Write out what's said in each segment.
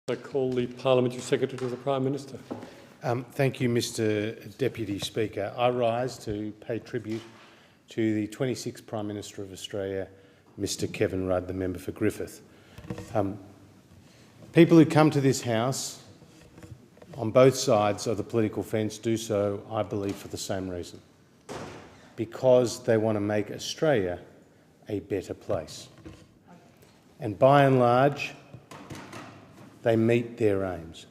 I call the Parliamentary Secretary to the Prime Minister. Thank you, Mr Deputy Speaker. I rise to pay tribute to the 26th Prime Minister of Australia, Mr Kevin Rudd, the member for Griffith. People who come to this House on both sides of the political fence do so, I believe, for the same reason, because they want to make Australia a better place. And by and large, they meet their aims.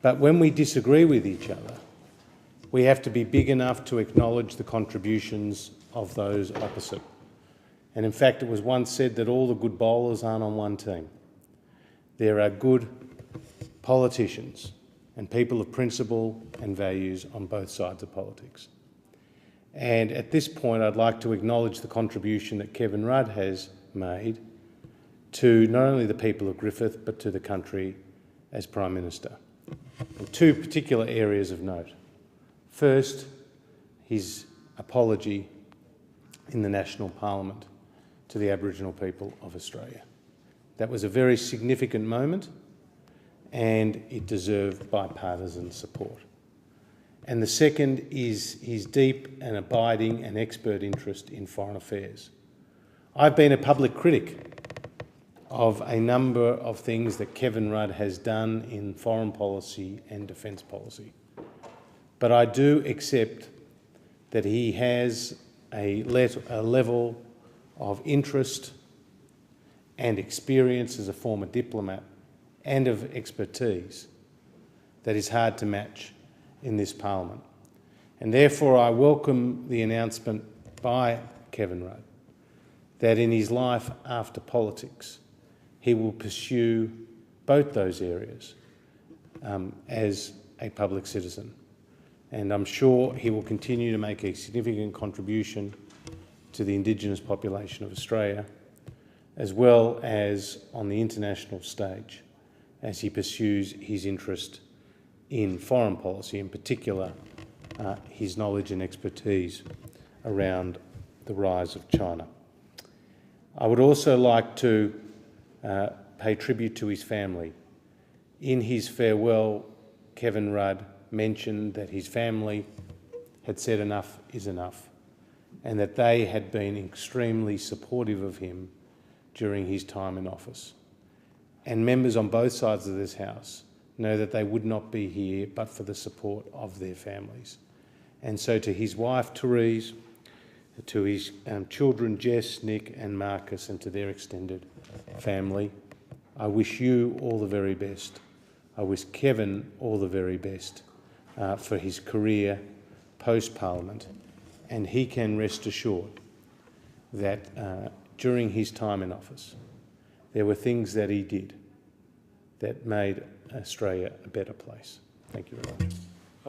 But when we disagree with each other, we have to be big enough to acknowledge the contributions of those opposite. And in fact, it was once said that all the good bowlers aren't on one team. There are good politicians and people of principle and values on both sides of politics. And at this point, I'd like to acknowledge the contribution that Kevin Rudd has made to not only the people of Griffith, but to the country as Prime Minister. And two particular areas of note. First, his apology in the National Parliament to the Aboriginal people of Australia. That was a very significant moment and it deserved bipartisan support. And the second is his deep and abiding and expert interest in foreign affairs. I've been a public critic of a number of things that Kevin Rudd has done in foreign policy and defence policy. But I do accept that he has a level of interest and experience as a former diplomat and of expertise that is hard to match in this Parliament. And therefore I welcome the announcement by Kevin Rudd that in his life after politics, he will pursue both those areas as a public citizen. And I'm sure he will continue to make a significant contribution to the Indigenous population of Australia, as well as on the international stage, as he pursues his interest in foreign policy, in particular his knowledge and expertise around the rise of China. I would also like to pay tribute to his family. In his farewell, Kevin Rudd mentioned that his family had said enough is enough and that they had been extremely supportive of him during his time in office. And members on both sides of this House know that they would not be here but for the support of their families. And so to his wife, Therese, to his children, Jess, Nick and Marcus, and to their extended family, I wish you all the very best. I wish Kevin all the very best for his career post-Parliament, and he can rest assured that during his time in office, there were things that he did that made Australia a better place. Thank you very much.